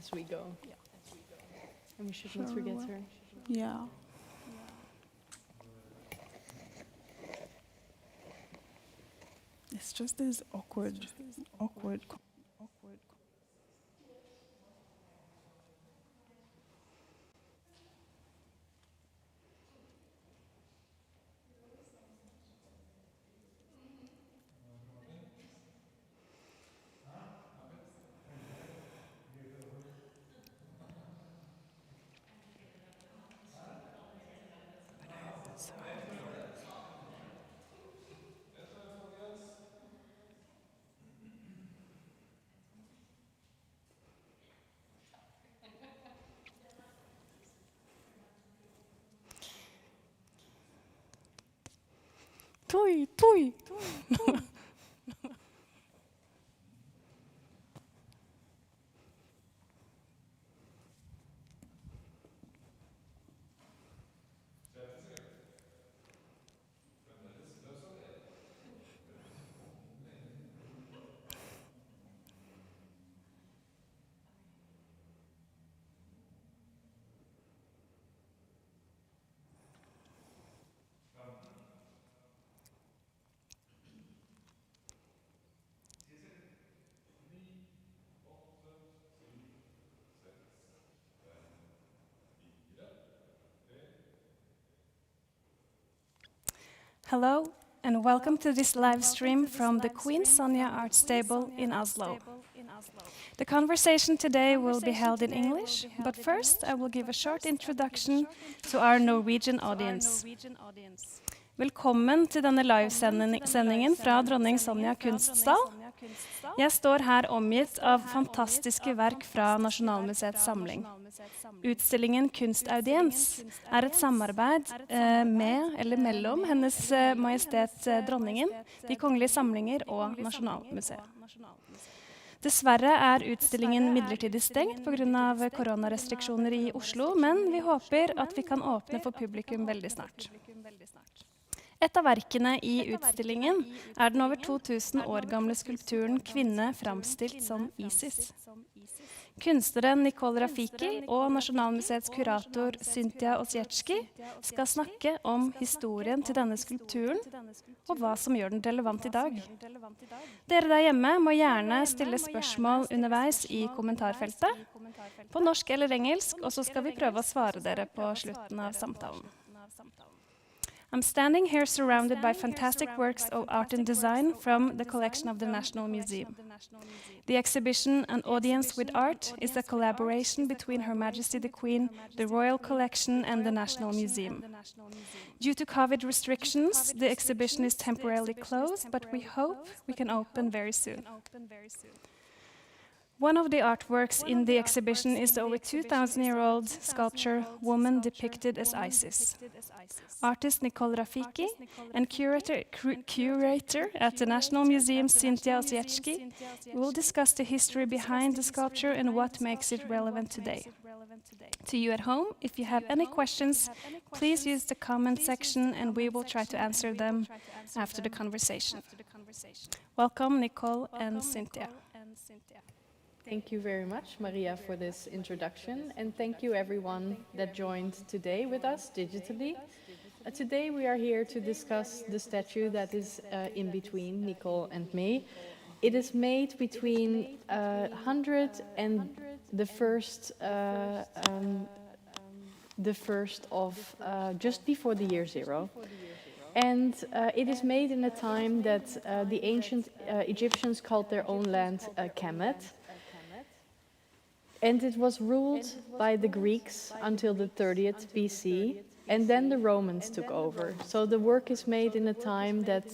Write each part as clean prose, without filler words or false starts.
as we go. And we shouldn't forget her. Yeah. It's just this awkward. Tui. Hello, and welcome to this live stream from the Queen Sonja Art Stable in Oslo. The conversation today will be held in English, but first I will give a short introduction to our Norwegian audience. Velkommen til denne livesendingen fra dronning Sonja Kunstsal. Jeg står her omgitt av fantastiske verk fra Nasjonalmuseets samling. Utstillingen Kunstaudiens er et samarbeid med eller mellom Hennes Majestet Dronningen, de kongelige samlinger og Nasjonalmuseet. Dessverre er utstillingen midlertidig stengt på grunn av koronarestriksjoner i Oslo, men vi håper at vi kan åpne for publikum veldig snart. Et av verkene i utstillingen er den over 2000 år gamle skulpturen Kvinne framstilt som Isis. Kunstneren Nicole Rafiki og Nasjonalmuseets kurator Cynthia Osiecki skal snakke om historien til denne skulpturen og hva som gjør den relevant i dag. Dere der hjemme må gjerne stille spørsmål underveis i kommentarfeltet, på norsk eller engelsk, og så skal vi prøve å svare dere på slutten av samtalen. I'm standing here surrounded by fantastic works of art and design from the collection of the National Museum. The exhibition, An Audience with Art, is a collaboration between Her Majesty the Queen, the Royal Collection and the National Museum. Due to COVID restrictions, the exhibition is temporarily closed, but we hope we can open very soon. One of the artworks in the exhibition is the over 2,000-year-old sculpture Woman Depicted as Isis. Artist Nicole Rafiki and curator at the National Museum, Cynthia Osiecki, will discuss the history behind the sculpture and what makes it relevant today. To you at home, if you have any questions, please use the comment section and we will try to answer them after the conversation. Welcome, Nicole and Cynthia. Thank you very much, Maria, for this introduction, and thank you everyone that joined today with us digitally. Today we are here to discuss the statue that is in between Nicole and me. It is made between 100 and the first of just before the year 0. And it is made in a time that the ancient Egyptians called their own land Kemet. And it was ruled by the Greeks until the 30th BC, and then the Romans took over. So the work is made in a time that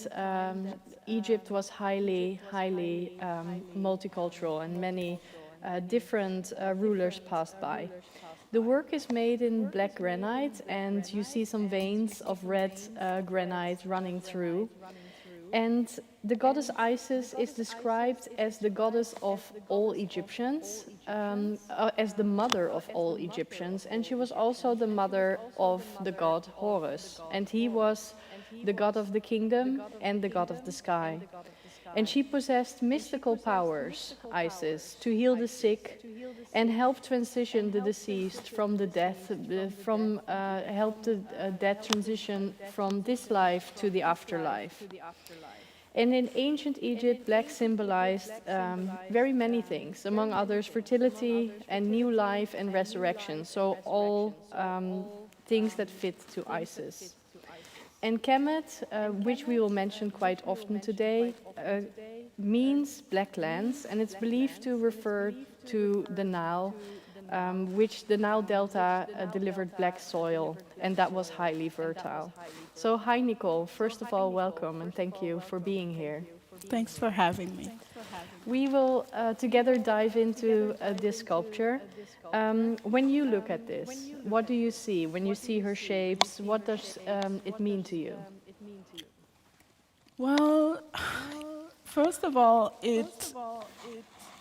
Egypt was highly multicultural, and many different rulers passed by. The work is made in black granite, and you see some veins of red granite running through. And the goddess Isis is described as the goddess of all Egyptians, as the mother of all Egyptians, and she was also the mother of the god Horus, and he was the god of the kingdom and the god of the sky. And she possessed mystical powers, Isis, to heal the sick and help transition the deceased from the death, help the dead transition from this life to the afterlife. And in ancient Egypt, black symbolized very many things, among others fertility and new life and resurrection, so all things that fit to Isis. And Kemet, which we will mention quite often today, means black lands, and it's believed to refer to the Nile, which the Nile Delta delivered black soil, and that was highly fertile. So hi Nicole, first of all welcome and thank you for being here. Thanks for having me. We will together dive into this sculpture. When you look at this, what do you see? When you see her shapes, what does it mean to you? Well, first of all, it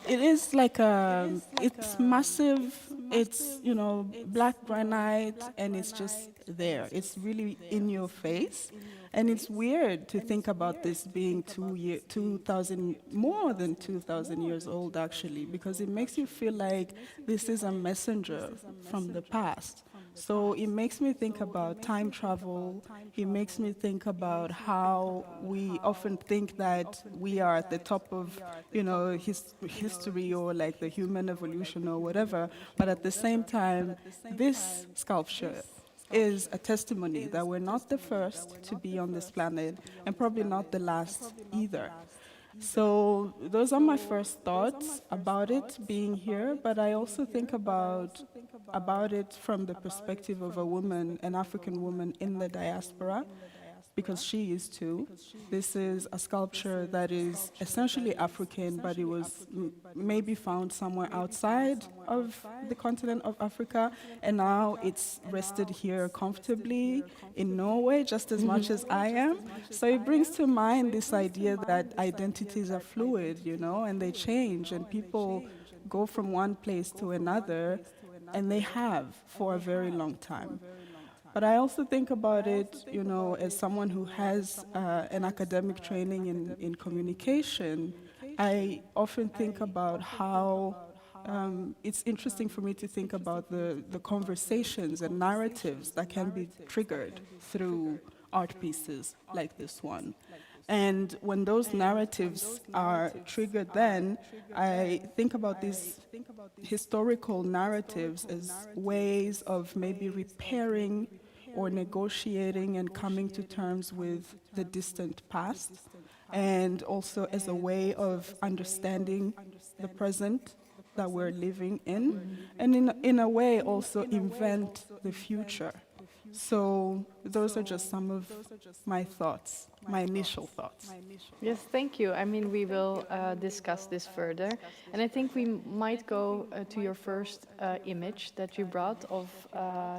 is like it's massive. It's, you know, black granite, and it's just there. It's really in your face. And it's weird to think about this being 2,000, more than 2,000 years old, actually, because it makes you feel like this is a messenger from the past. So it makes me think about time travel. It makes me think about how we often think that we are at the top of, you know, history or like the human evolution or whatever. But at the same time, this sculpture is a testimony that we're not the first to be on this planet and probably not the last either. So those are my first thoughts about it being here, but I also think about it from the perspective of a woman, an African woman in the diaspora, because she is too. This is a sculpture that is essentially African, but it was maybe found somewhere outside of the continent of Africa, and now it's rested here comfortably in Norway, just as much as I am. So it brings to mind this idea that identities are fluid, you know, and they change, and people go from one place to another, and they have for a very long time. But I also think about it, you know, as someone who has an academic training in communication. I often think about how it's interesting for me to think about the conversations and narratives that can be triggered through art pieces like this one. And when those narratives are triggered, then I think about these historical narratives as ways of maybe repairing or negotiating and coming to terms with the distant past, and also as a way of understanding the present that we're living in, and in a way also invent the future. So those are just some of my thoughts, my initial thoughts. Yes, thank you. I mean, we will discuss this further. And I think we might go to your first image that you brought of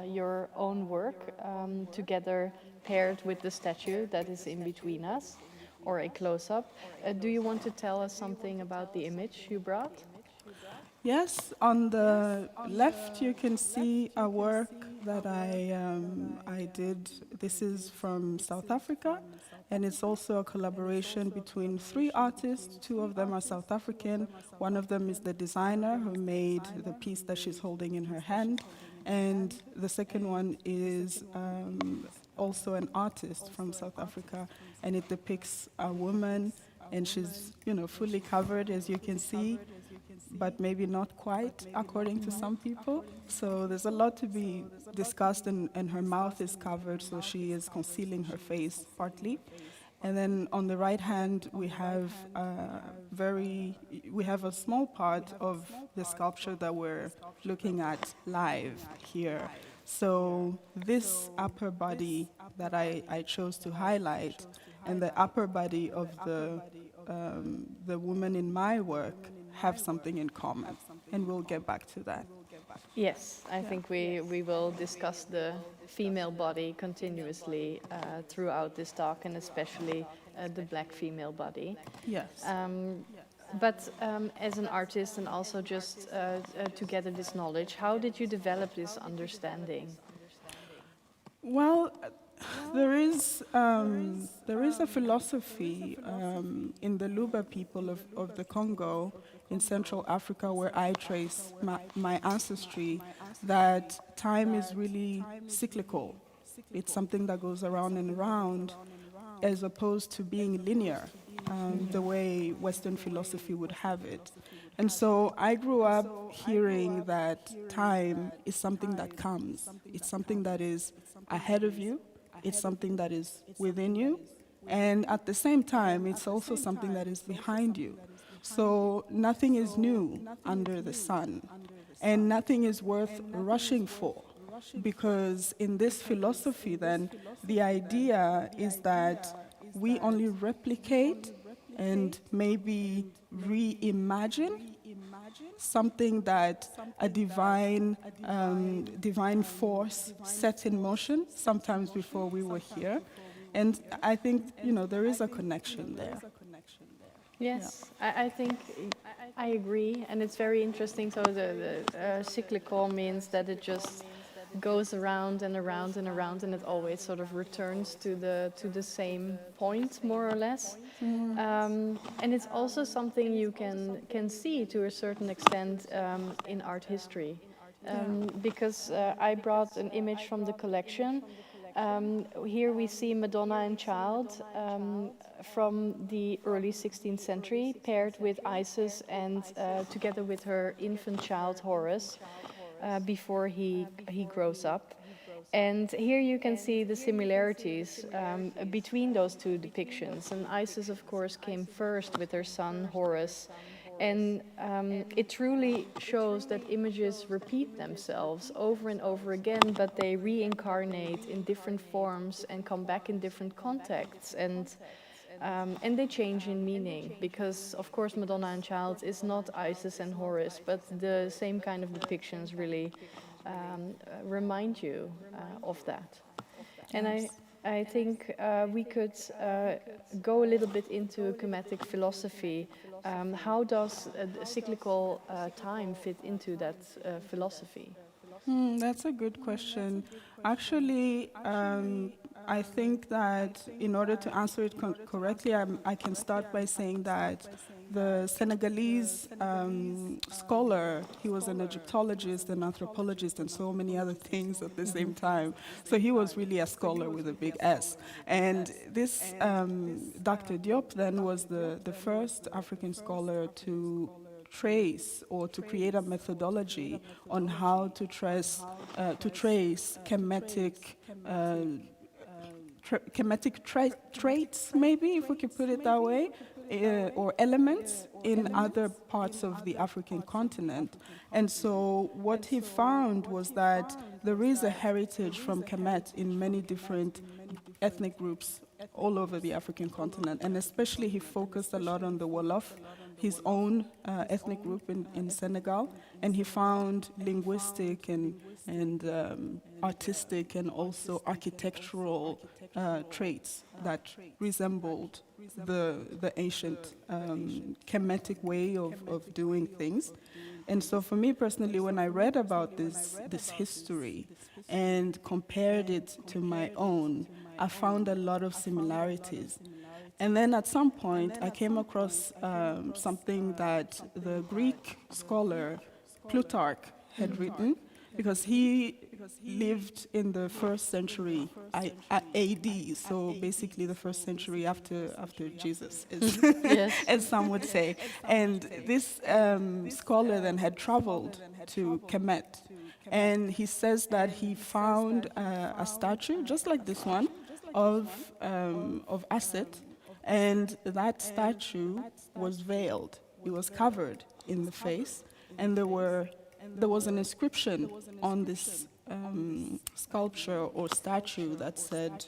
your own work together paired with the statue that is in between us, or a close-up. Do you want to tell us something about the image you brought? Yes, on the left you can see a work that I did. This is from South Africa, and it's also a collaboration between 3 artists. 2 of them are South African. One of them is the designer who made the piece that she's holding in her hand, and the second one is also an artist from South Africa, and it depicts a woman, and she's, you know, fully covered, as you can see, but maybe not quite, according to some people. So there's a lot to be discussed, and her mouth is covered, so she is concealing her face partly. And then on the right hand, we have a small part of the sculpture that we're looking at live here. So this upper body that I chose to highlight, and the upper body of the woman in my work, have something in common, and we'll get back to that. Yes, I think we will discuss the female body continuously throughout this talk, and especially the black female body. Yes. But as an artist, and also just to gather this knowledge, how did you develop this understanding? Well, there is a philosophy in the Luba people of the Congo in Central Africa, where I trace my ancestry, that time is really cyclical. It's something that goes around and around, as opposed to being linear, the way Western philosophy would have it. And so I grew up hearing that time is something that comes. It's something that is ahead of you. It's something that is within you. And at the same time, it's also something that is behind you. So nothing is new under the sun. And nothing is worth rushing for. Because in this philosophy, then, the idea is that we only replicate and maybe reimagine something that a divine force set in motion sometimes before we were here. And I think, there is a connection there. Yes, I think I agree, and it's very interesting. So the cyclical means that it just goes around and around and around, and it always sort of returns to the same point, more or less. And it's also something you can see to a certain extent in art history, because I brought an image from the collection. Here we see Madonna and Child from the early 16th century, paired with Isis and together with her infant child Horus, before he grows up. And here you can see the similarities between those two depictions. And Isis, of course, came first with her son Horus. And it truly shows that images repeat themselves over and over again, but they reincarnate in different forms and come back in different contexts. And they change in meaning, because, of course, Madonna and Child is not Isis and Horus, but the same kind of depictions really remind you of that. And I think we could go a little bit into Kemetic philosophy. How does cyclical time fit into that philosophy? That's a good question. Actually, I think that in order to answer it correctly, I can start by saying that the Senegalese scholar, he was an Egyptologist, an anthropologist, and so many other things at the same time. So he was really a scholar with a big S. And this Dr. Diop then was the first African scholar to trace or to create a methodology on how to trace Kemetic traits, maybe, if we could put it that way, or elements in other parts of the African continent. And so what he found was that there is a heritage from Kemet in many different ethnic groups all over the African continent, and especially he focused a lot on the Wolof, his own ethnic group in Senegal, and he found linguistic and artistic and also architectural traits that resembled the ancient Kemetic way of doing things. And so for me personally, when I read about this history and compared it to my own, I found a lot of similarities. And then at some point, I came across something that the Greek scholar Plutarch had written, because he lived in the 1st century AD, so basically the 1st century after Jesus, as some would say. And this scholar then had traveled to Kemet, and he says that he found a statue, just like this one, of Aset, and that statue was veiled. It was covered in the face, and there was an inscription on this sculpture or statue that said,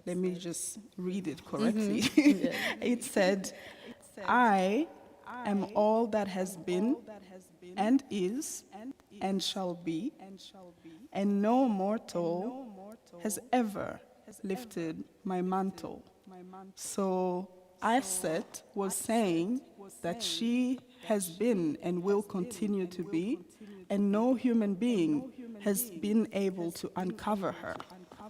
let me just read it correctly. It said, "I am all that has been and is and shall be, and no mortal has ever lifted my mantle." So Aset was saying that she has been and will continue to be, and no human being has been able to uncover her.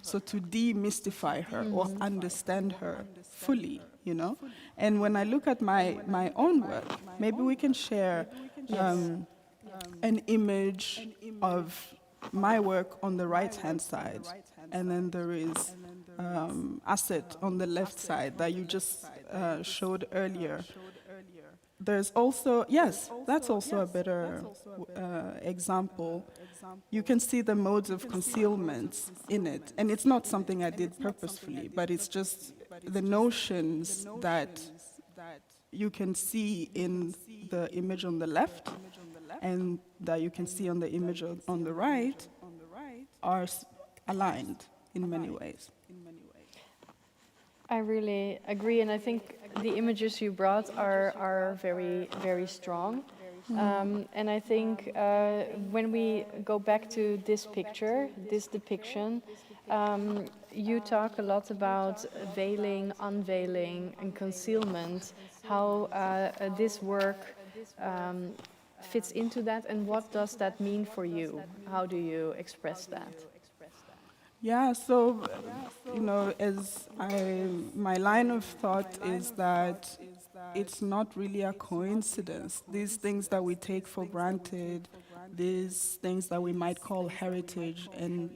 So to demystify her or understand her fully, you know? And when I look at my own work, maybe we can share an image of my work on the right-hand side, and then there is asset on the left side that you just showed earlier. There's also, yes, that's also a better example. You can see the modes of concealment in it. And it's not something I did purposefully, but it's just the notions that you can see in the image on the left and that you can see on the image on the right are aligned in many ways. I really agree, and I think the images you brought are very, very strong. And I think when we go back to this picture, this depiction, you talk a lot about veiling, unveiling, and concealment, how this work fits into that, and what does that mean for you? How do you express that? Yeah, so, my line of thought is that it's not really a coincidence. These things that we take for granted, these things that we might call heritage, and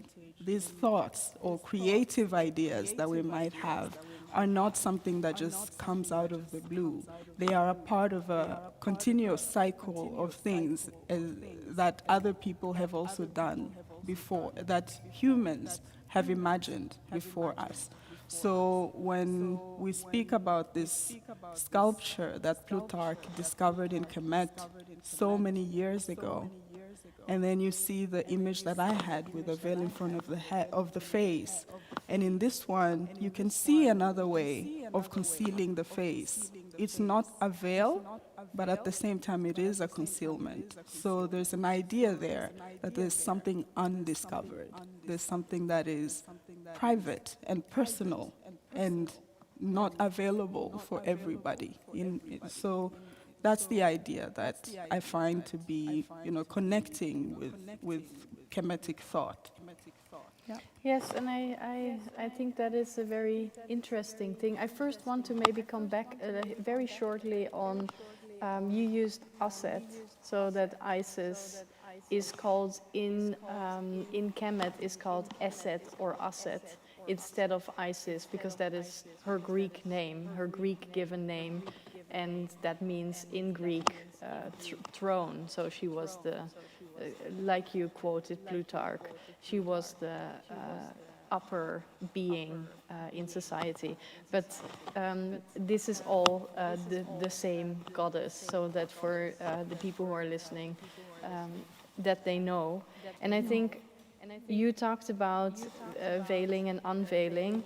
these thoughts or creative ideas that we might have are not something that just comes out of the blue. They are a part of a continuous cycle of things that other people have also done before, that humans have imagined before us. So when we speak about this sculpture that Plutarch discovered in Kemet so many years ago, and then you see the image that I had with a veil in front of the head, of the face, and in this one you can see another way of concealing the face. It's not a veil, but at the same time it is a concealment. So there's an idea there that there's something undiscovered. There's something that is private and personal and not available for everybody. So that's the idea that I find to be, connecting with Kemetic thought. Yes, and I think that is a very interesting thing. I first want to maybe come back very shortly on, you used Aset, so that Isis is called in Kemet is called Eset or Aset instead of Isis, because that is her Greek name, her Greek given name, and that means in Greek throne. So she was the, like you quoted Plutarch, she was the upper being in society. But this is all the same goddess, so that for the people who are listening, that they know. And I think you talked about veiling and unveiling.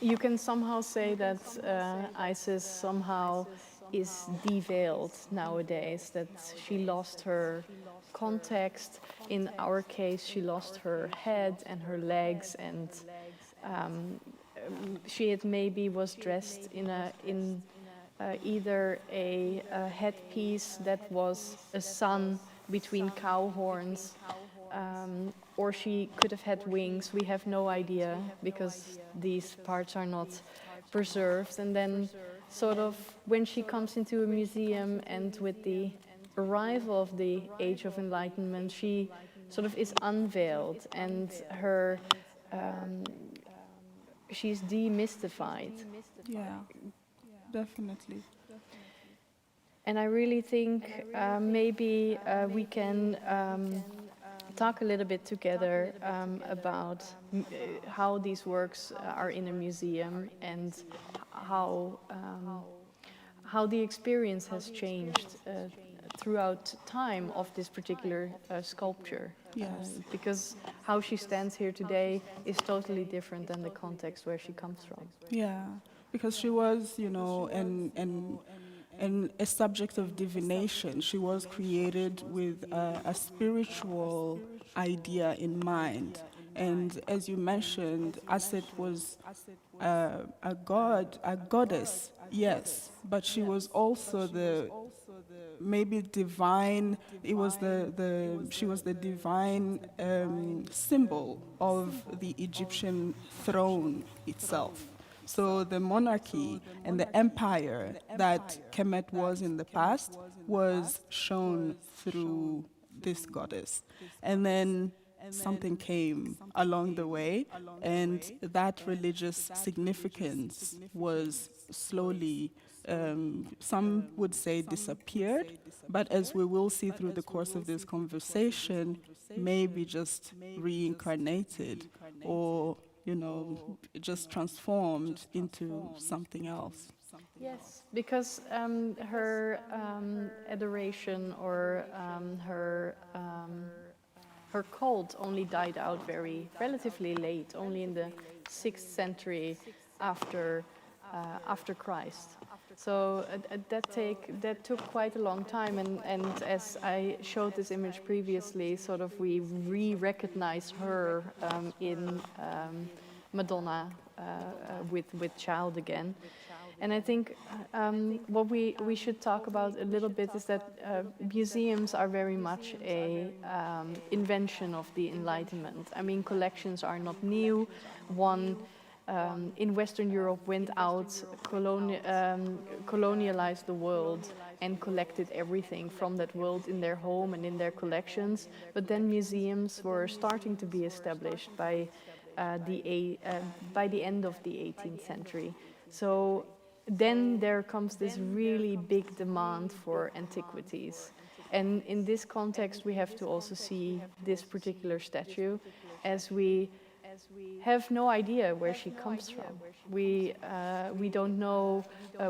You can somehow say that Isis somehow is deveiled nowadays, that she lost her context. In our case, she lost her head and her legs, and she had maybe was dressed in either a headpiece that was a sun between cow horns, or she could have had wings. We have no idea, because these parts are not preserved. And then sort of when she comes into a museum, and with the arrival of the Age of Enlightenment, she sort of is unveiled, and her she's demystified. Yeah, definitely. And I really think maybe we can talk a little bit together about how these works are in a museum, and how the experience has changed throughout time of this particular sculpture. Yes. Because how she stands here today is totally different than the context where she comes from. Yeah, because she was, and a subject of divination. She was created with a spiritual idea in mind. And as you mentioned, Aset was a goddess, yes, but she was also maybe divine. It was she was the divine symbol of the Egyptian throne itself. So the monarchy and the empire that Kemet was in the past was shown through this goddess. And then something came along the way, and that religious significance was slowly, some would say, disappeared, but as we will see through the course of this conversation, maybe just reincarnated or, just transformed into something else. Yes, because her adoration or her cult only died out relatively late, only in the 6th century after Christ. So that took quite a long time, and as I showed this image previously, sort of we re-recognize her in Madonna with child again. And I think what we should talk about a little bit is that museums are very much a invention of the Enlightenment. I mean, collections are not new. One in Western Europe went out, colonialized the world, and collected everything from that world in their home and in their collections. But then museums were starting to be established by the end of the 18th century. So then there comes this really big demand for antiquities. And in this context, we have to also see this particular statue, as we have no idea where she comes from. We don't know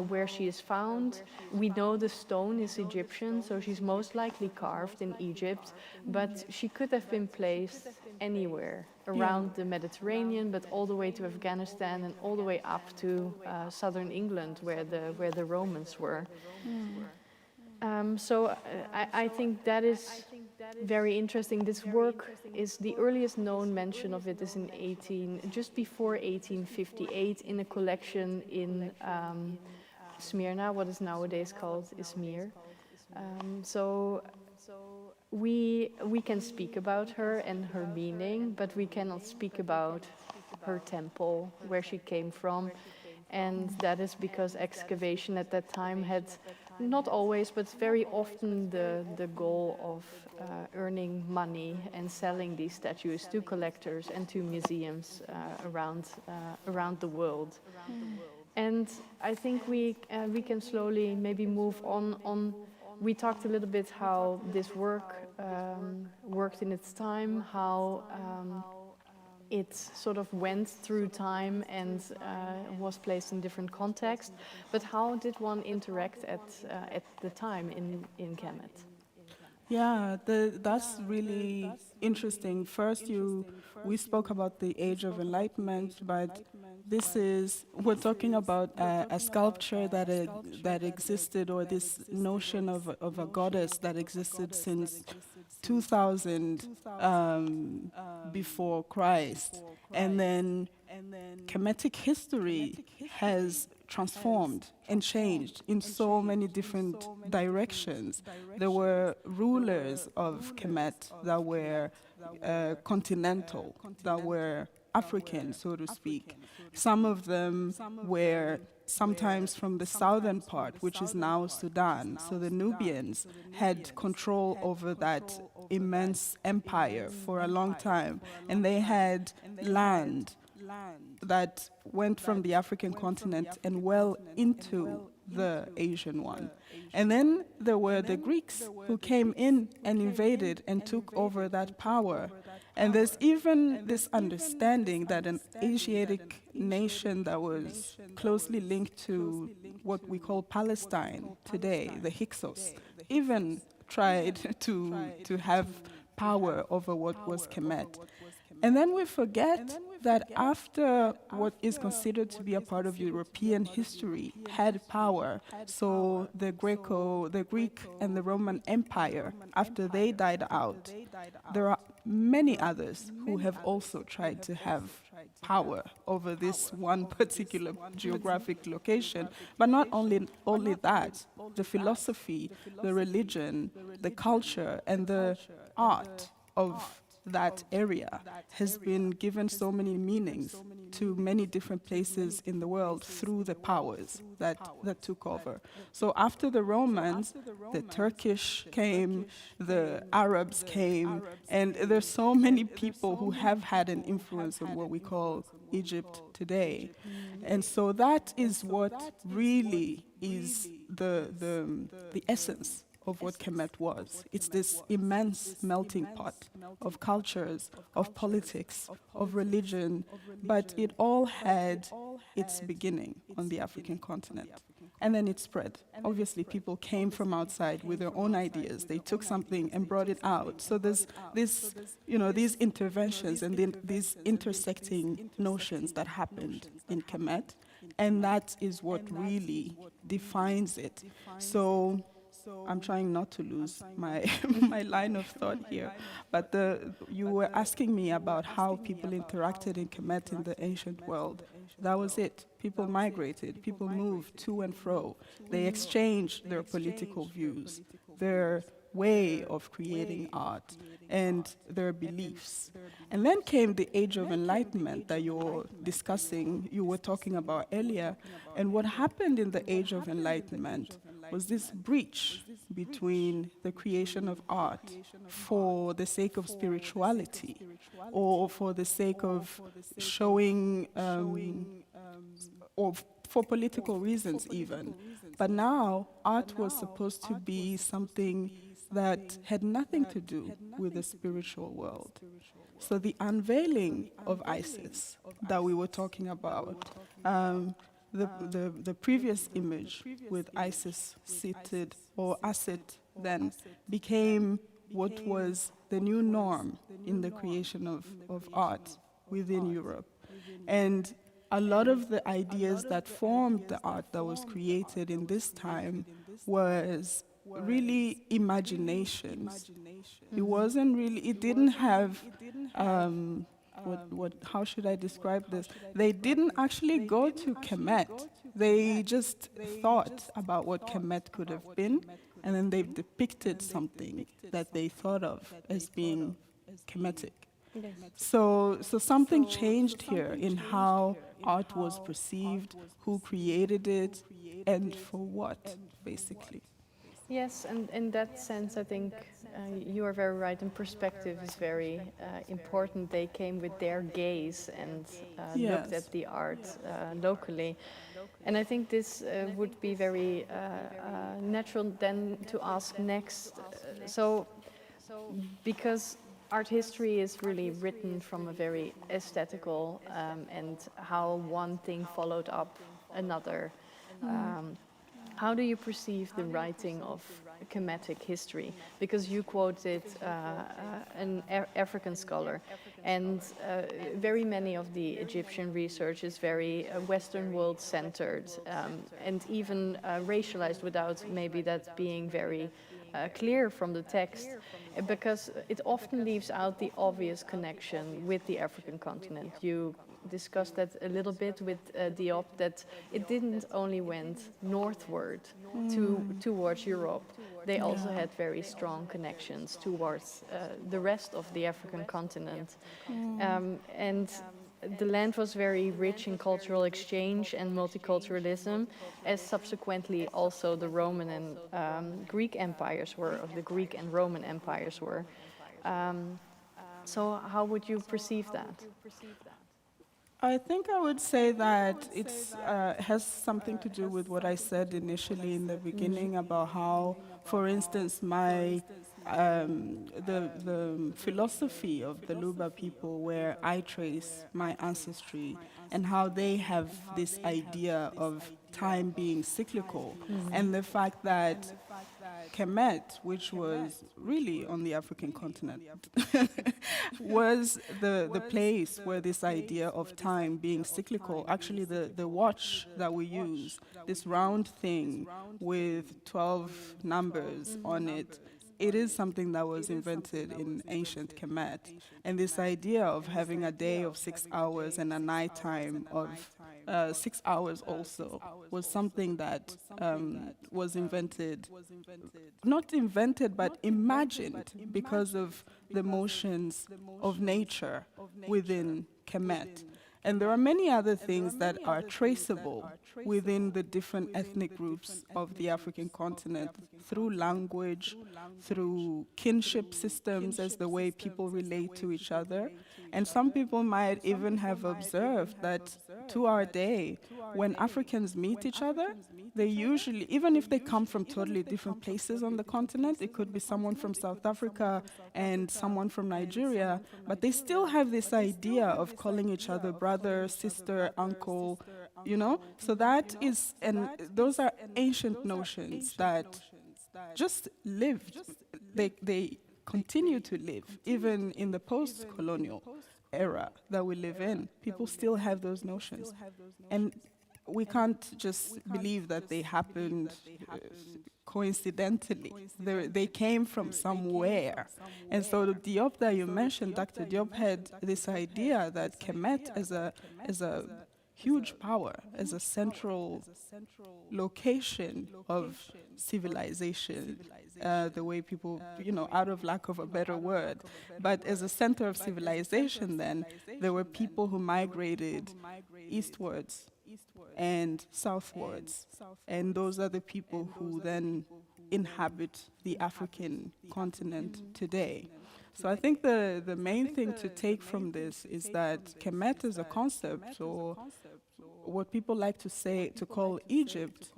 where she is found. We know the stone is Egyptian, so she's most likely carved in Egypt, but she could have been placed anywhere around the Mediterranean, but all the way to Afghanistan and all the way up to southern England, where the Romans were. So I think that is very interesting. This work is the earliest known mention of it is in just before 1858, in a collection in Smyrna, what is nowadays called Izmir. So we can speak about her and her meaning, but we cannot speak about her temple, where she came from, and that is because excavation at that time had, not always, but very often, the goal of earning money and selling these statues to collectors and to museums around the world. And I think we can slowly maybe move on. We talked a little bit how this work worked in its time, how it sort of went through time and was placed in different contexts. But how did one interact at the time in Kemet? Yeah, that's really interesting. First, we spoke about the Age of Enlightenment, but we're talking about a sculpture that existed, or this notion of a goddess that existed since 2000 before Christ. And then Kemetic history has transformed and changed in so many different directions. There were rulers of Kemet that were continental, that were African, so to speak. Some of them were sometimes from the southern part, which is now Sudan. So the Nubians had control over that immense empire for a long time, and they had land that went from the African continent and well into the Asian one. And then there were the Greeks who came in and invaded and took over that power. And there's even this understanding that an Asiatic nation that was closely linked to what we call Palestine today, the Hyksos, even tried to have power over what was Kemet. And then we forget that after what is considered to be a part of European history had power, so the Greek and the Roman Empire, after they died out, there are many others who have also tried to have power over this one particular geographic location. But not only that, the philosophy, the religion, the culture, and the art of that area has been given so many meanings to many different places in the world through the powers that took over. So after the Romans, the Turkish came, the Arabs came, and there's so many people who have had an influence on what we call Egypt today. And so that is what really is the essence of what Kemet was. It's this immense melting pot of cultures, of politics, of religion, but it all had its beginning on the African continent. And then it spread. Obviously, people came from outside with their own ideas. They took something and brought it out. So there's this, these interventions and these intersecting notions that happened in Kemet, and that is what really defines it. So I'm trying not to lose my my line of thought here, but you were asking me about how people interacted in Kemet in the ancient world. That was it. People migrated, people moved to and fro. They exchanged their political views, their way of creating art, and their beliefs. And then came the Age of Enlightenment that you were talking about earlier. And what happened in the Age of Enlightenment was this breach between the creation of art for the sake of spirituality or for the sake of showing or for political reasons even. But now art was supposed to be something that had nothing to do with the spiritual world. So the unveiling of Isis that we were talking about, the previous image with Isis seated, or Asit then, became what was the new norm in the creation of art within Europe. And a lot of the ideas that formed the art that was created in this time was really imaginations. It wasn't really, it didn't have, how should I describe this? They didn't actually go to Kemet. They just thought about what Kemet could have been, and then they depicted something that they thought of as being Kemetic. Yes. So something changed here in how art was perceived, who created it, and for what, basically. Yes, and in that sense, I think you are very right, and perspective is very important. They came with their gaze and looked at the art locally. And I think this would be very natural then to ask next. So, because art history is really written from a very aesthetical and how one thing followed up another. How do you perceive the writing of Kemetic history? Because you quoted an African scholar, and very many of the Egyptian research is very Western world centered and even racialized without maybe that being very clear from the text, because it often leaves out the obvious connection with the African continent. You discussed that a little bit with Diop, that it didn't only went northward towards Europe. They also had very strong connections towards the rest of the African continent. And the land was very rich in cultural exchange and multiculturalism, as subsequently also the Roman and Greek empires were, or the Greek and Roman empires were. So how would you perceive that? I think I would say that it has something to do with what I said initially in the beginning about how, for instance, the philosophy of the Luba people, where I trace my ancestry, and how they have this idea of time being cyclical, and the fact that Kemet, which was really on the African continent, was the place where this idea of time being cyclical, actually the watch that we use, this round thing with 12 numbers on it, it is something that was invented in ancient Kemet. And this idea of having a day of 6 hours and a night time of 6 hours also was something that was invented, not invented, but imagined because of the motions of nature within Kemet. And there are many other things that are traceable within the different ethnic groups of the African continent through language, through kinship systems as the way people relate to each other. And some people might even have observed that to our day, when Africans meet each other, they usually, even if they come from totally different places on the continent, it could be someone from South Africa and someone from Nigeria, but they still have this idea of calling each other brother, sister, uncle, you know? So that is, and those are ancient notions that just lived. They continue to live, even in the post-colonial era that we live in. People still have those notions. And we can't just believe that they happened coincidentally. They came from somewhere. And so Diop that you mentioned, Dr. Diop had this idea that Kemet as a huge power, as a central location of civilization, the way people, you know, out of lack of a better word. But as a center of civilization then, there were people who migrated eastwards and southwards. And those are the people who then inhabit the African continent today. So I think the main thing to take from this is that Kemet as a concept, or what people like to say, to call Egypt,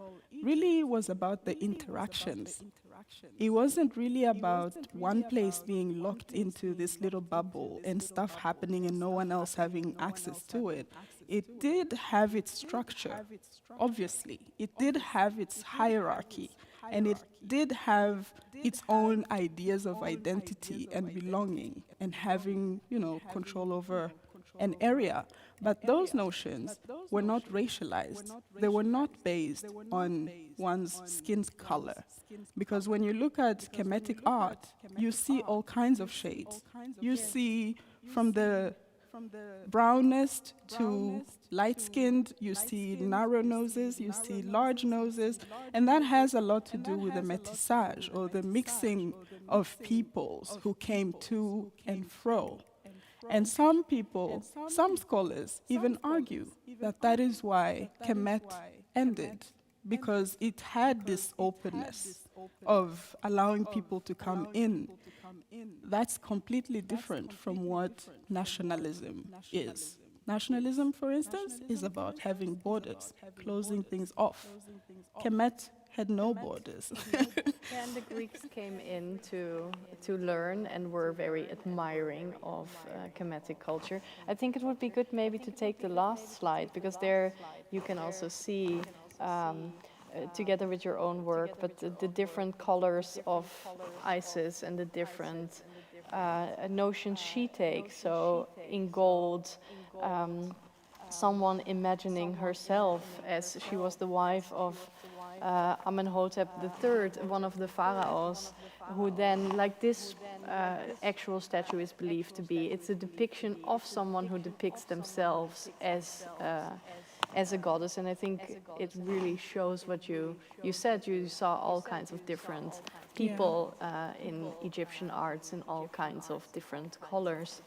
really was about the interactions. It wasn't really about one place being locked into this little bubble and stuff happening and no one else having access to it. It did have its structure, obviously. It did have its hierarchy. And it did have its own ideas of identity and belonging and having, you know, control over an area. But those notions were not racialized. They were not based on one's skin color. Because when you look at Kemetic art, you see all kinds of shades. You see from the brownest to light-skinned, you see narrow noses, you see large noses, and that has a lot to do with the métissage, or the mixing of peoples who came to and fro. And some people, some scholars even argue that that is why Kemet ended, because it had this openness of allowing people to come in. That's completely different from what nationalism is. Nationalism, for instance, is about having borders, closing things off. Kemet had no borders. Yeah, and the Greeks came in to learn and were very admiring of Kemetic culture. I think it would be good maybe to take the last slide, because there you can also see, together with your own work, but the different colors of Isis and the different notions she takes. So in gold, someone imagining herself as she was the wife of Amenhotep III, one of the pharaohs, who then, like this actual statue is believed to be, it's a depiction of someone who depicts themselves as a goddess. And I think it really shows what you said. You saw all kinds of different people in Egyptian arts in all kinds of different colors.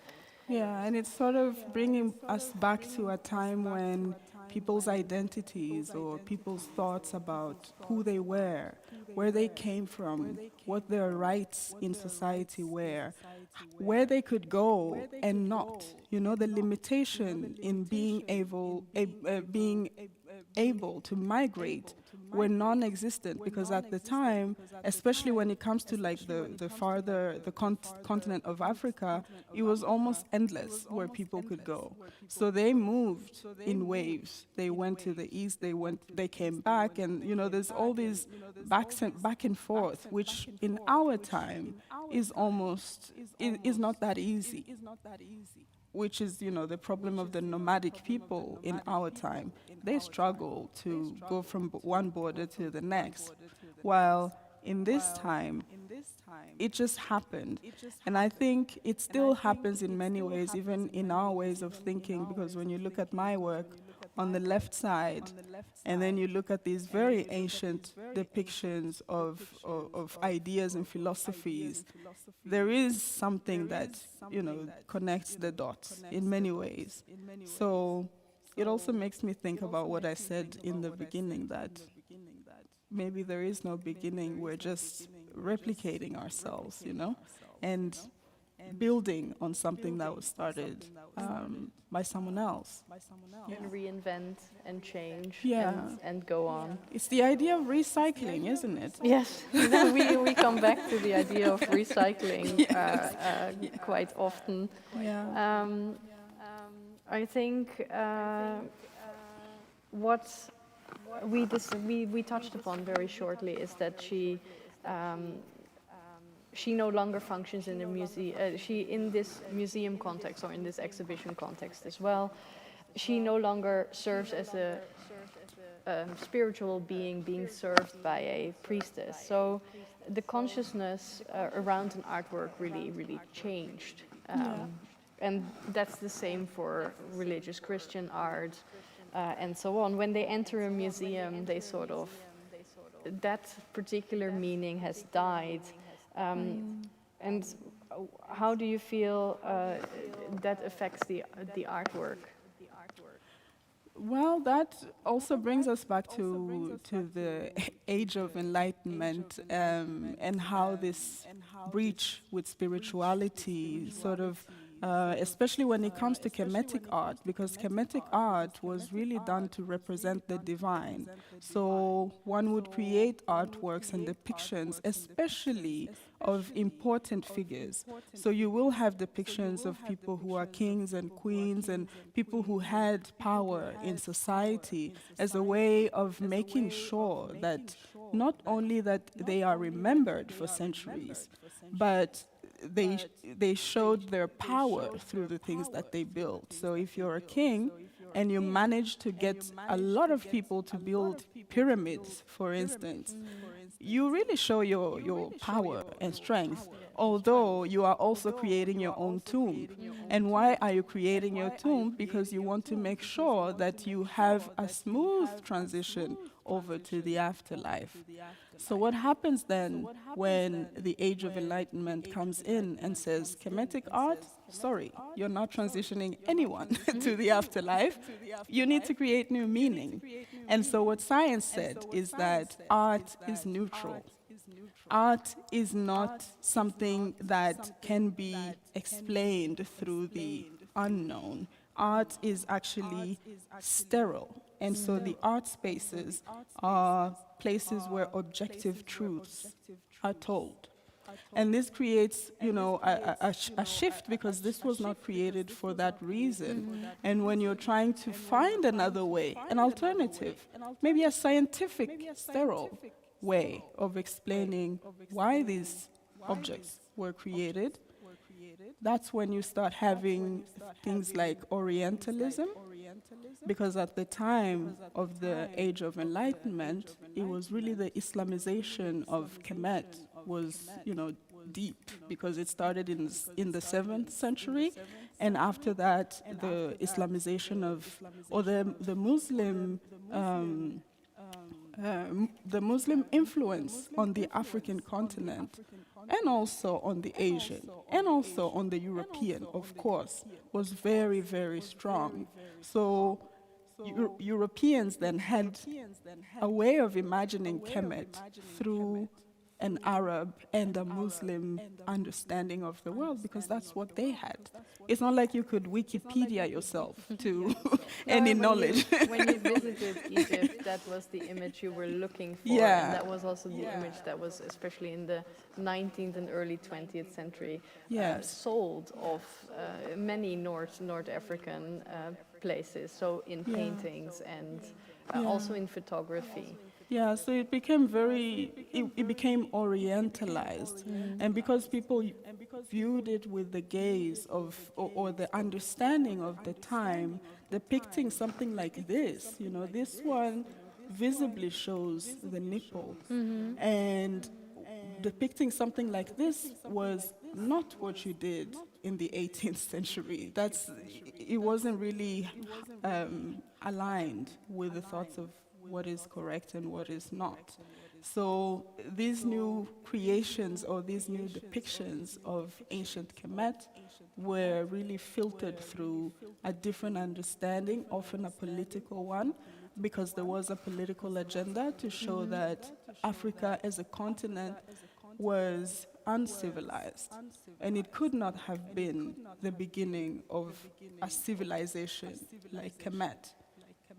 Yeah, and it's sort of bringing us back to a time when people's identities or people's thoughts about who they were, where they came from, what their rights in society were, where they could go and not. You know, the limitation in being able to migrate were non-existent, because at the time, especially when it comes to like the continent of Africa, it was almost endless where people could go. So they moved in waves. They went to the east, they came back, and there's all these back and forth, which in our time is not that easy, which is, the problem of the nomadic people in our time. They struggle to go from one border to the next, while in this time, it just happened. And I think it still happens in many ways, even in our ways of thinking, because when you look at my work on the left side, and then you look at these very ancient depictions of ideas and philosophies, there is something that, connects the dots in many ways. So it also makes me think about what I said in the beginning, that maybe there is no beginning, we're just replicating ourselves, and building on something that was started by someone else. And reinvent and change Yeah. and go on. It's the idea of recycling, isn't it? Yes, we come back to the idea of recycling quite often. Yeah. I think what we touched upon very shortly is that she no longer functions in the museum. She in this museum context or in this exhibition context as well. She no longer serves as a spiritual being served by a priestess. So the consciousness around an artwork really changed. And that's the same for religious Christian art and so on. When they enter a museum, they sort of, that particular meaning has died. And how do you feel that affects the artwork? Well, that also brings us back to the Age of Enlightenment, and how this breach with spirituality sort of, especially when it comes to Kemetic art, because Kemetic art was really done to represent the divine. So one would create artworks and depictions, especially of important figures. So you will have depictions of people who are kings and queens and people who had power in society, as a way of making sure that not only that they are remembered for centuries, but they showed their power through the things that they built. So if you're a king and you manage to get a lot of people to build pyramids, for instance, you really show your power and strength, although you are also creating your own tomb. And why are you creating your tomb? Because you want to make sure that you have a smooth transition over to the afterlife. So what happens then when the Age of Enlightenment comes in and says, Kemetic art, sorry, you're not transitioning anyone to the afterlife. You need to create new meaning. And so what science said is that art is neutral. Art is not something that can be explained through the unknown. Art is actually sterile. And so the art spaces are places where objective truths are told. And this creates, a shift, because this was not created for that reason. And when you're trying to find another way, an alternative, maybe a scientific, sterile way of explaining why these objects were created, that's when you start having things like Orientalism, because at the time of the Age of Enlightenment, it was really the Islamization of Kemet was, deep, because it started in the 7th century, and after that, the Islamization of, or the Muslim influence on the African continent, and also on the Asian, and also on the European, of course, was very, very strong. So Europeans then had a way of imagining Kemet through an Arab and a Muslim understanding of the world, because that's what they had. It's not like you could Wikipedia yourself to any knowledge. When you visited Egypt, that was the image you were looking for, Yeah. and that was also the image that was, especially in the 19th and early 20th century, Yes. sold of many North African places, so in paintings and also in photography. Yeah, so it became it became orientalized. And because people viewed it with the gaze of, or the understanding of the time, depicting something like this, this one visibly shows the nipple. And depicting something like this was not what you did in the 18th century. It wasn't really aligned with the thoughts of what is correct and what is not. So these new creations or these new depictions of ancient Kemet were really filtered through a different understanding, often a political one, because there was a political agenda to show that Africa as a continent was uncivilized, and it could not have been the beginning of a civilization like Kemet.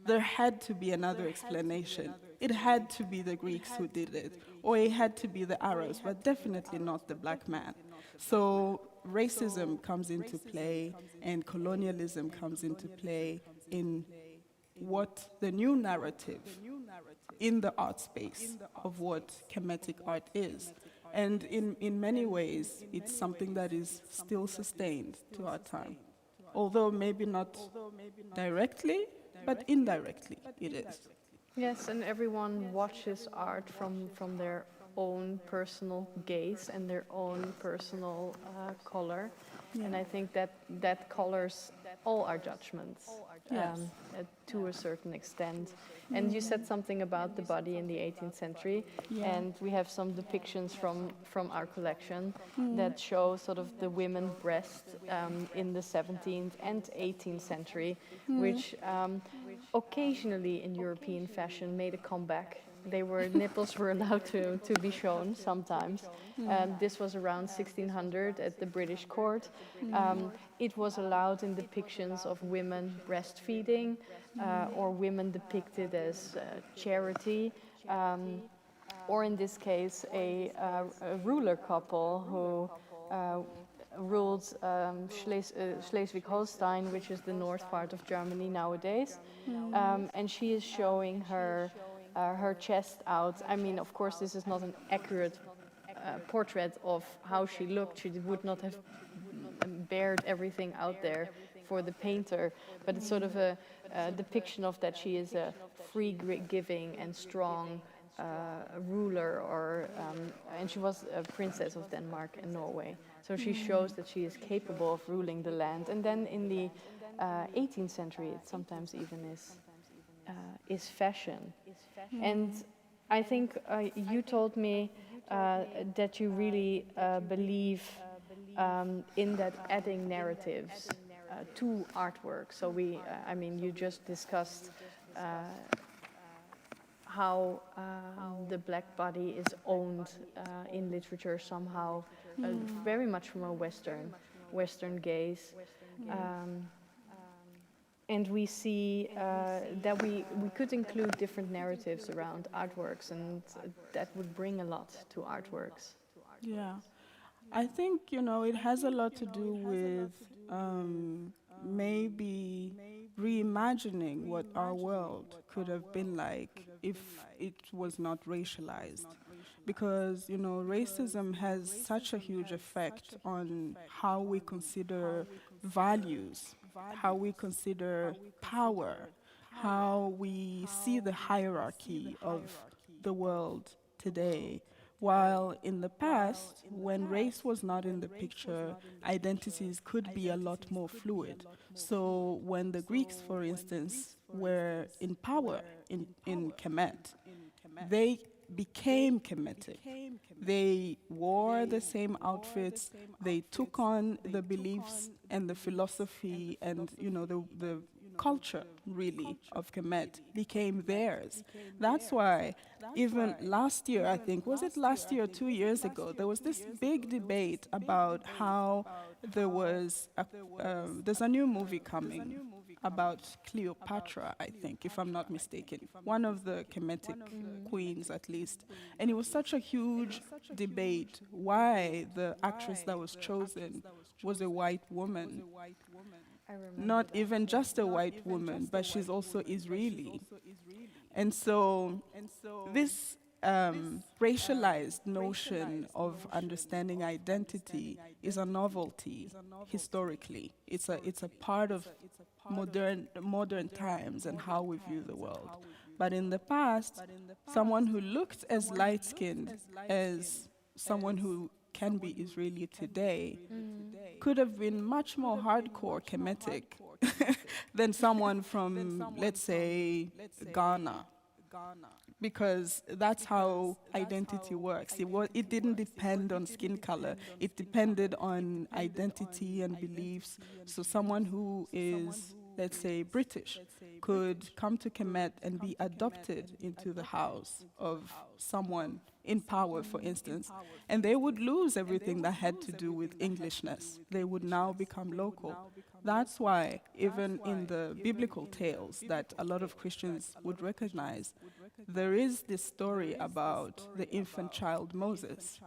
There had to be another explanation. It had to be the Greeks who did it, or it had to be the Arabs, but definitely not the black man. So racism comes into play, and colonialism comes into play in what the new narrative in the art space of what Kemetic art is. And in many ways, it's something that is still sustained to our time. Although maybe not directly, but indirectly it is. Yes, and everyone watches art from their own personal gaze and their own personal color. And I think that colors all our judgments Yes. to a certain extent. And you said something about the body in the 18th century, and we have some depictions from our collection that show sort of the women breast in the 17th and 18th century, which occasionally in European fashion made a comeback. Nipples were allowed to be shown sometimes. This was around 1600 at the British court. It was allowed in depictions of women breastfeeding or women depicted as charity, or in this case a ruler couple who ruled Schleswig-Holstein, which is the north part of Germany nowadays, and she is showing her chest out. I mean, of course, this is not an accurate portrait of how she looked. She would not have bared everything out there for the painter, but it's sort of a depiction of that she is a free-giving and strong ruler, and she was a princess of Denmark and Norway. So she shows that she is capable of ruling the land. And then in the 18th century, it sometimes even is fashion. And I think you told me that you really believe in that adding narratives to artwork. So you just discussed how the black body is owned in literature somehow, very much from a Western gaze. And we see that we could include different narratives around artworks, and that would bring a lot to artworks. Yeah. I think, it has a lot to do with maybe reimagining what our world could have been like if it was not racialized. Because, racism has such a huge effect on how we consider values, how we consider power, how we see the hierarchy of the world today. While in the past, when race was not in the picture, identities could be a lot more fluid. So when the Greeks, for instance, were in power in Kemet, they became Kemetic. They wore the same outfits, they took on the beliefs and the philosophy and, the culture, really, of Kemet became theirs. That's why even last year, I think, was it last year or 2 years ago, there was this big debate about how there's a new movie coming about Cleopatra, I think, if I'm not mistaken, one of the Kemetic queens at least. And it was such a huge debate why the actress that was chosen was a white woman. I remember Not that. even just a white woman, but she's also Israeli. And so this racialized notion of understanding identity is a novelty historically. It's a part of modern times and how we view the world. But in the past, someone who looked as light-skinned as someone who can be Israeli today could have been much more hardcore Kemetic than someone from, let's say, Ghana, because that's how identity works. It didn't depend on skin color. It depended on identity and beliefs. So someone who is, let's say, British could come to Kemet and be adopted into the house of someone in power, for instance, and they would lose everything that had to do with Englishness. They would now become local. That's why, even in the biblical tales that a lot of Christians would recognize, there is this story about the infant child Moses.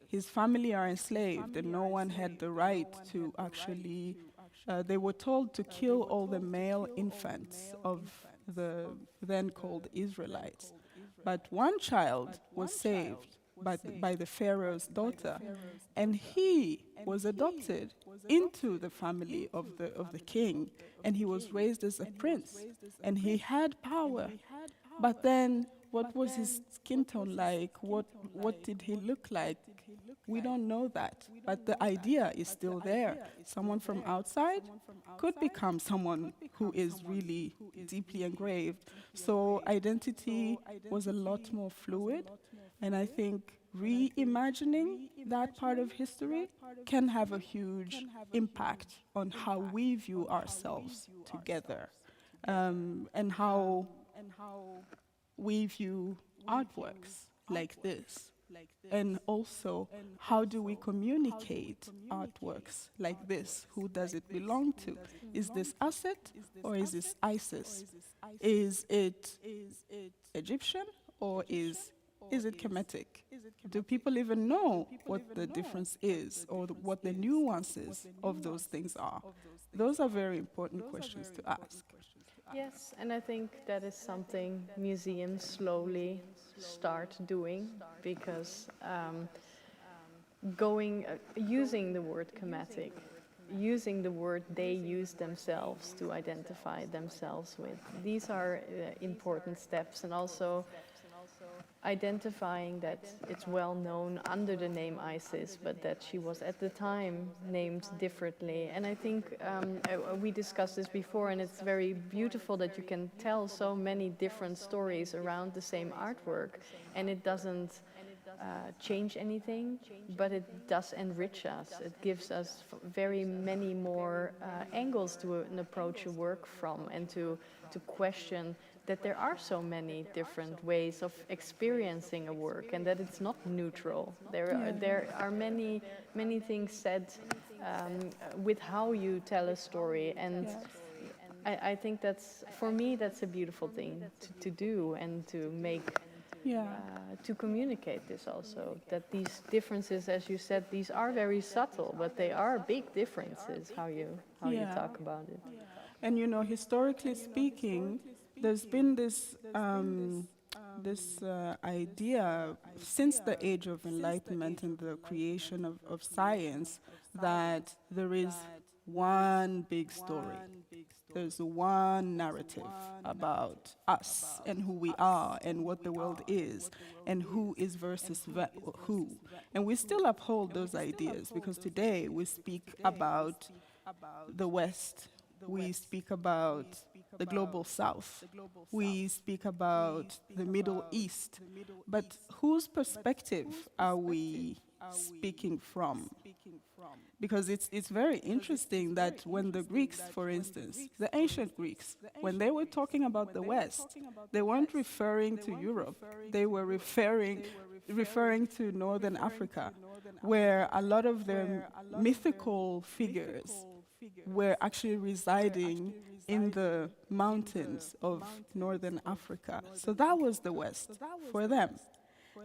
His family are enslaved, and no one had the right to actually, they were told to kill all the male infants of the then called Israelites. But one child was saved by the Pharaoh's daughter, and he was adopted into the family of the king, and he was raised as a prince, and he had power. But then, what was his skin tone like? What did he look like? We don't know that, but the idea is still there. Someone from outside could become someone who is really deeply engraved. So identity was a lot more fluid, and I think reimagining that part of history can have a huge impact on how we view ourselves together, and how we view artworks like this. And also, how do we communicate artworks like this? Who does it belong to? Is this Asset or is this Isis? Is it Egyptian or is it Kemetic? Do people even know what the difference is or what the nuances of those things are? Those are very important questions to ask. Yes, and I think that is something museums slowly start doing, because using the word Kemetic, using the word they use themselves to identify themselves with, these are important steps, and also identifying that it's well known under the name Isis, but that she was at the time named differently. And I think we discussed this before, and it's very beautiful that you can tell so many different stories around the same artwork, and it doesn't change anything, but it does enrich us. It gives us very many more angles to approach a work from, and to question that there are so many different ways of experiencing a work, and that it's not neutral. There are many things said with how you tell a story, and I think that's, for me, that's a beautiful thing to do, and to make, to communicate this also, that these differences, as you said, these are very subtle, but they are big differences, how you talk about it. And you know, historically speaking, there's been this idea since the age of enlightenment and the creation of science, that there is one big story. There's one narrative about us and who we are and what the world is and who is versus who. And we still uphold those ideas, because today we speak about the West, we speak about the global South, we speak about the Middle East. But whose perspective are we speaking from? Because it's very interesting that when the Greeks, for instance, the ancient Greeks, when they were talking about the West, they weren't referring to Europe. They were referring to Northern Africa, where a lot of their mythical figures were actually residing in the mountains of Northern Africa. So that was the West for them.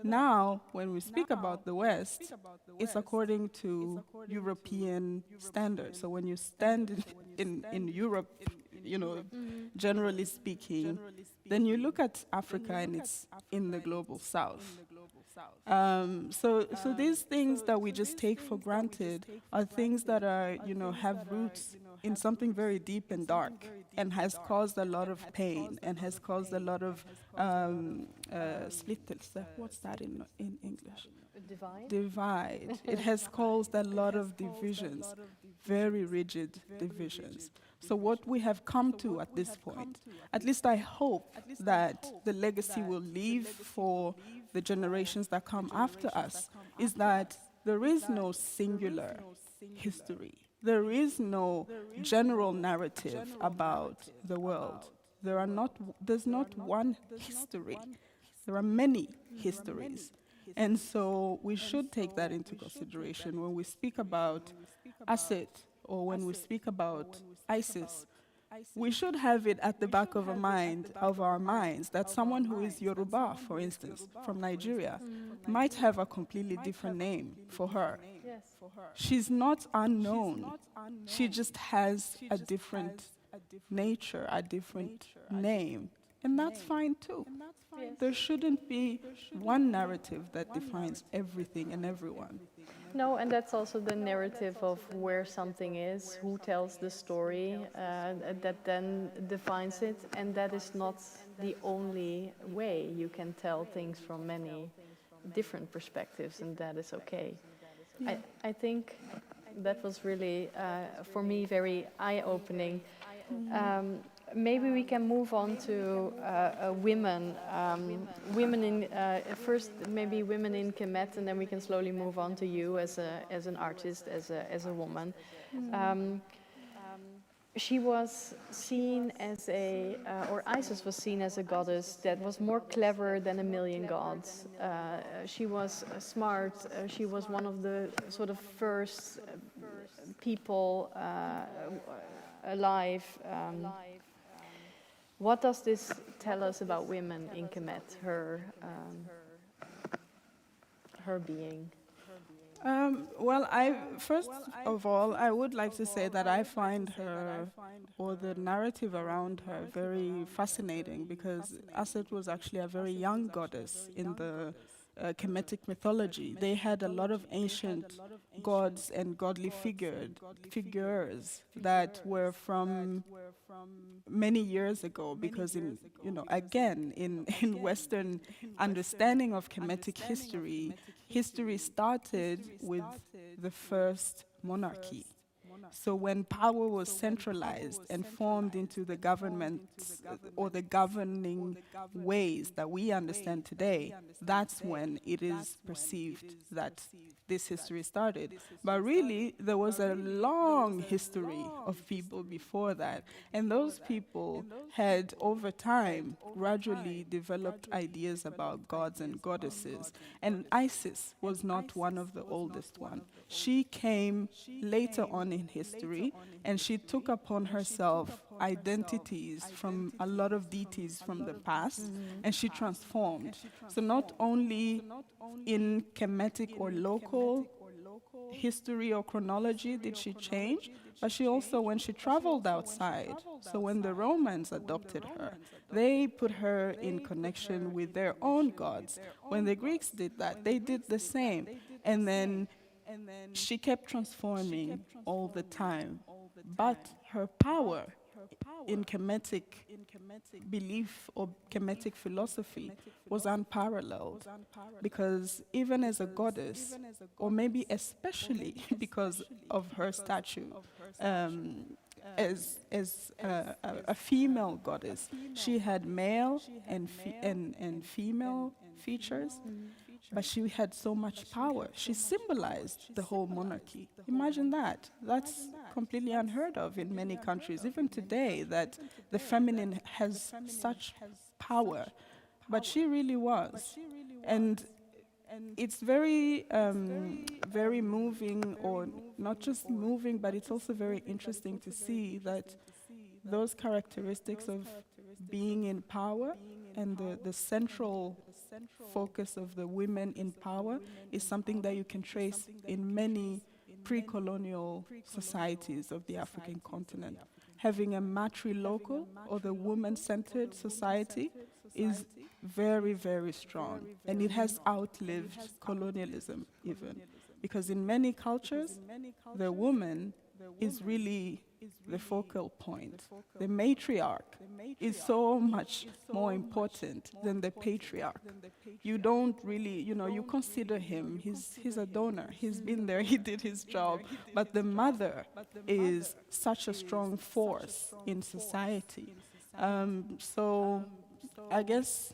Now, when we speak about the West, it's according to European standards. So when you stand in Europe, you know, generally speaking, then you look at Africa and it's in the global south. So these things that we just take for granted are things that are, you know, have roots in something very deep and dark, and has caused a lot of pain, and has caused a lot of splittelse. What's that in English? Divide? Divide. It has caused a lot of divisions, very rigid divisions. So what we have come to at this point, at least I hope that the legacy will leave for the generations that come after us, is that there is no singular history. There is no general narrative about the world. There's not one history. There are many histories. And so we should take that into consideration when we speak about Asset or when we speak about ISIS. We should have it at the back of our minds that someone who is Yoruba, for instance, from Nigeria, might have a completely different name for her. Yes. She's not unknown. She just has a different nature, a different name. And that's fine too. Yes. There shouldn't be one narrative that defines everything and everyone. No, and that's also the narrative of where something is, who tells the story, that then defines it, and that is not the only way. You can tell things from many different perspectives, and that is okay. I think that was really, for me, very eye-opening. Maybe we can move on to women. Women in first, maybe women in Kemet, and then we can slowly move on to you as an artist, as a woman. She was seen as or Isis was seen as a goddess that was more clever than a million gods. She was smart. She was one of the sort of first people alive. What does this tell us about women in Kemet, her being? Well, first of all, I would like to say that I find her, or the narrative around her, very fascinating, because Aset was actually a very young goddess in the Kemetic mythology. They had a lot of ancient gods and godly figures that were from many years ago, because in Western understanding of Kemetic history started with the first monarchy. So when power was centralized and formed into the governments or the governing ways that we understand today, that's when it is perceived that this history started. But really, there was a long history of people before that. And those people had, over time, gradually developed ideas about gods and goddesses. And Isis was not one of the oldest ones. She came later on in history, and she took upon herself identities from a lot of deities from the past, and she transformed. So not only in Kemetic or local history or chronology did she change, but she also, when she traveled outside, so when the Romans adopted her, they put her in connection with their own gods. When the Greeks did that, they did the same. And then she kept transforming all the time. But her power in Kemetic belief or Kemetic philosophy was unparalleled, because even as a goddess, or maybe especially because of her stature as a female goddess, she had male and female features. but she had so much power. She symbolized the whole monarchy. Imagine that. That's completely unheard of in many countries, even today, that the feminine has such power. But she really was. And it's very, very moving, or not just moving, but it's also very interesting to see that those characteristics of being in power and the central focus of the women in power is something that you can trace in many pre-colonial societies of the African continent. Having a matrilocal or the woman-centered society is very, very strong, and it has outlived colonialism even, because in many cultures, the woman is really the focal point. The matriarch is so much more important than the patriarch. You don't really, you consider him, he's a donor, he's been there, he did his job, but the mother is such a strong force in society. So I guess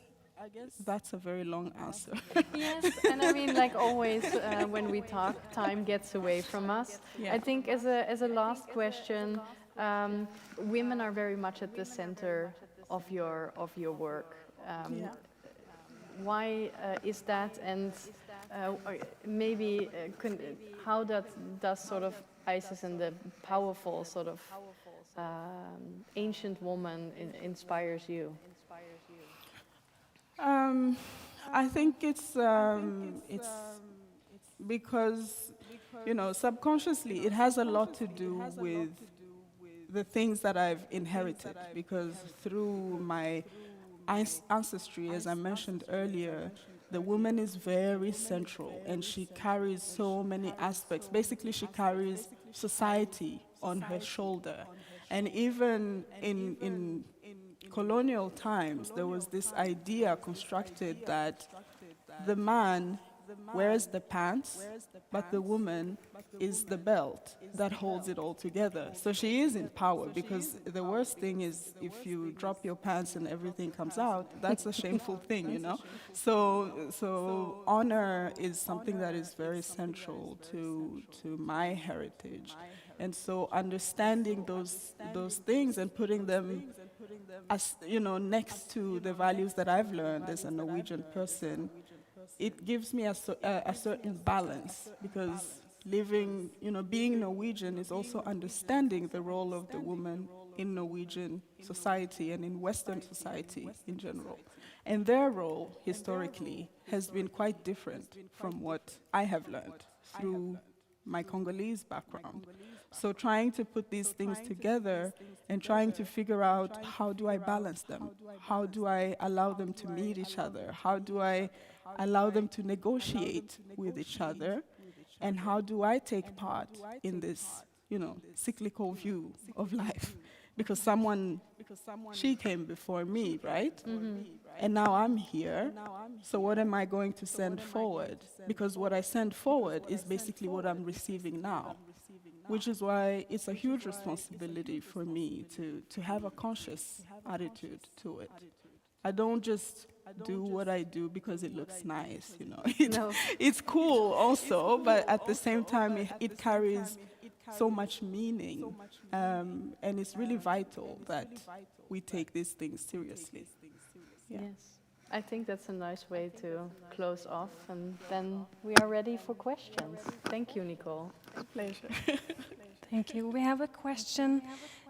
that's a very long answer. Yes, and I mean, like always, when we talk, time gets away from us. Yeah. I think as a last question, women are very much at the center of your work. Yeah. Why is that, and maybe how that does sort of Isis and the powerful sort of ancient woman inspires you? I think it's because, subconsciously it has a lot to do with the things that I've inherited, because through my ancestry, as I mentioned earlier, the woman is very central and she carries so many aspects. Basically, she carries society on her shoulder. And even in colonial times, there was this idea constructed that the man wears the pants, but the woman is the belt that holds it all together. So she is in power, because the worst thing is if you drop your pants and everything comes out, that's a shameful thing, So honor is something that is very central to my heritage. And so understanding those things and putting them as, next to the values that I've learned as a Norwegian person, it gives me a certain balance, because living, being Norwegian is also understanding the role of the woman in Norwegian society and in Western society in general. And their role, historically, has been quite different from what I have learned through my Congolese background. So trying to put these things together and trying to figure out, how do I balance them? How do I allow them to meet each other? How do I allow them to negotiate with each other? And how do I take part in this, cyclical view of life? Because she came before me, right? Mm-hmm. And now I'm here, so what am I going to send forward? Because what I send forward is basically what I'm receiving now, which is why it's a huge responsibility for me to have a conscious attitude to it. I don't just do what I do because it looks nice, It's cool also, but at the same time, it carries so much meaning, and it's really vital that we take these things seriously. Yeah. Yes, I think that's a nice way to close off, and then we are ready for questions. Thank you, Nicole. Pleasure. Thank you. We have a question.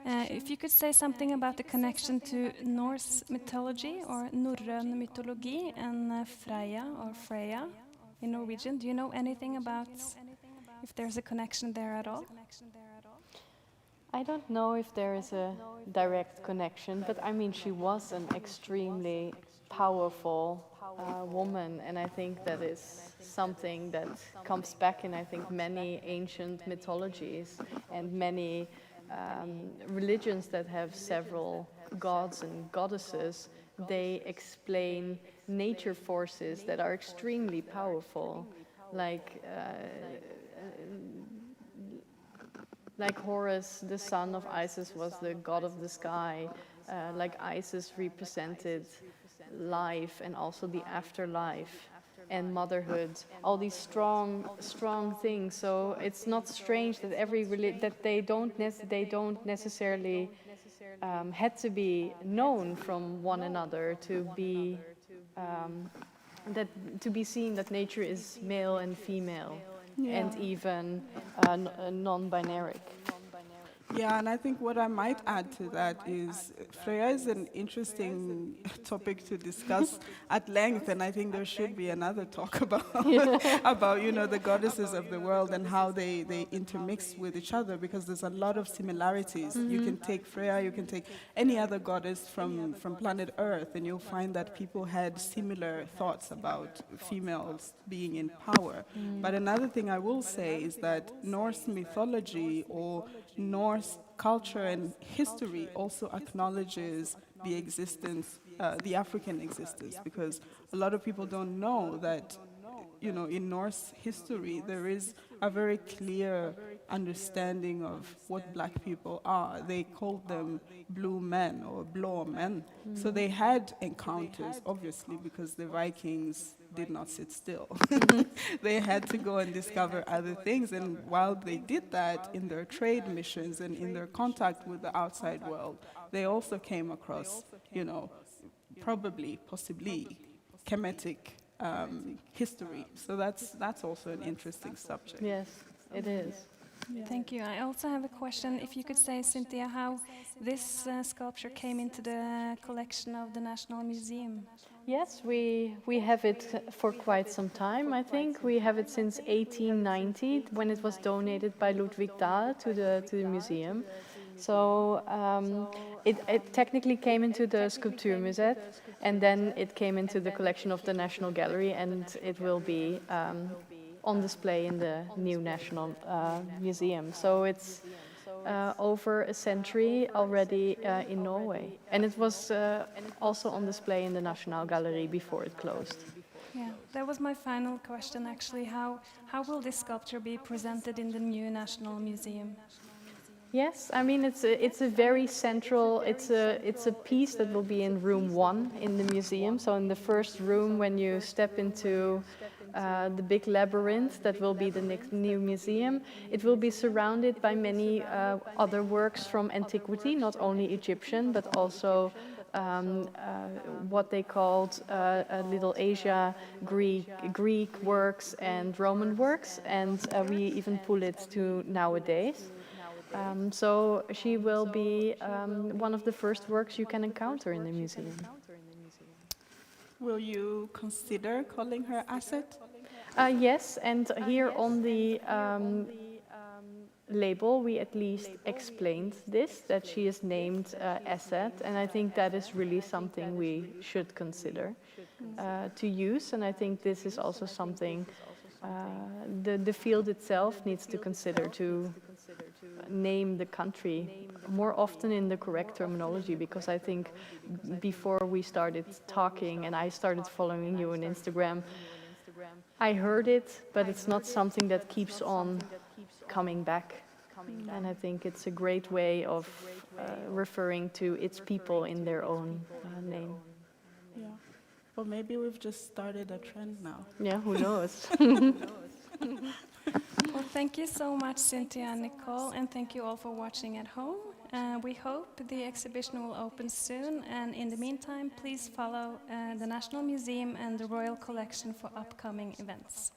If you could say something about the connection to Norse mythology or norrøn mythology and Freya or Freya in Norwegian. Do you know anything about if there's a connection there at all? I don't know if there is a direct connection, but I mean, she was an extremely powerful woman, and I think that is something that comes back in, I think, many ancient mythologies and many religions that have several gods and goddesses. They explain nature forces that are extremely powerful, like Horus, the son of Isis, was the god of the sky. Like Isis represented life and also the afterlife. and motherhood, all these strong things. So it's not strange that that they don't necessarily had to be known from one another to be that to be seen that nature is male and female, and Yeah. even non-binary. Yeah, and I think what I might add to that is Freya is an interesting topic to discuss at length, and I think there should be another talk about about the goddesses of the world and how they intermix with each other, because there's a lot of similarities. You can take Freya, you can take any other goddess from planet Earth, and you'll find that people had similar thoughts about females being in power. But another thing I will say is that Norse mythology or Norse culture and history also acknowledges the existence, the African existence, because a lot of people don't know that, in Norse history, there is a very clear understanding of what black people are. They called them blue men or blå men. So they had encounters, obviously, because the Vikings did not sit still. They had to go and discover other things. And while they did that in their trade missions and in their contact with the outside world, they also came across, possibly, Kemetic history. So that's also an interesting subject. Yes, it is. Thank you. I also have a question. If you could say, Cynthia, how this sculpture came into the collection of the National Museum. Yes, we have it for quite some time, I think. We have it since 1890, when it was donated by Ludwig Dahl to the museum. So it technically came into the Sculptuurmuseum, and then it came into the collection of the National Gallery, and it will be on display in the new National Museum. So it's over a century already in Norway. And it was also on display in the National Gallery before it closed. Yeah, that was my final question, actually. How will this sculpture be presented in the new National Museum? Yes, I mean it's a very central. It's a piece that will be in room 1 in the museum. So in the first room, when you step into the big labyrinth that will be the next new museum, it will be surrounded by many other works from antiquity, not only Egyptian but also what they called Little Asia, Greek works and Roman works, and we even pull it to nowadays. So she will be one of the first works you can encounter in the museum. Will you consider calling her asset? Yes, and here on the label we at least explained this, that she is named asset, and I think that is really something we should consider to use, and I think this is also something the field itself needs to consider, to name the country more often in the correct terminology, because I think before we started talking and I started following you on Instagram, I heard it, but it's not something that keeps on coming back. And I think it's a great way of referring to its people in their own name. Yeah. Well, maybe we've just started a trend now. Yeah, who knows? Well, thank you so much, Cynthia and Nicole, and thank you all for watching at home. We hope the exhibition will open soon, and in the meantime, please follow the National Museum and the Royal Collection for upcoming events.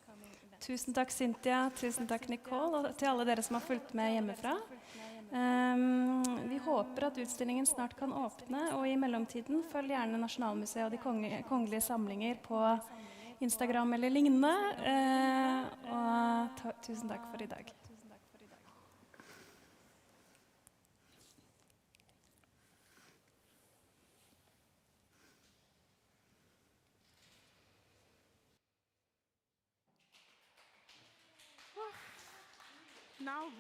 Tusen takk, Cynthia, tusen takk, Nicole, og til alle dere som har fulgt med hjemmefra. Vi håper at utstillingen snart kan åpne, og i mellomtiden følg gjerne Nasjonalmuseet og de kongelige samlinger på Instagram eller lignende. Og tusen takk for i dag. Now,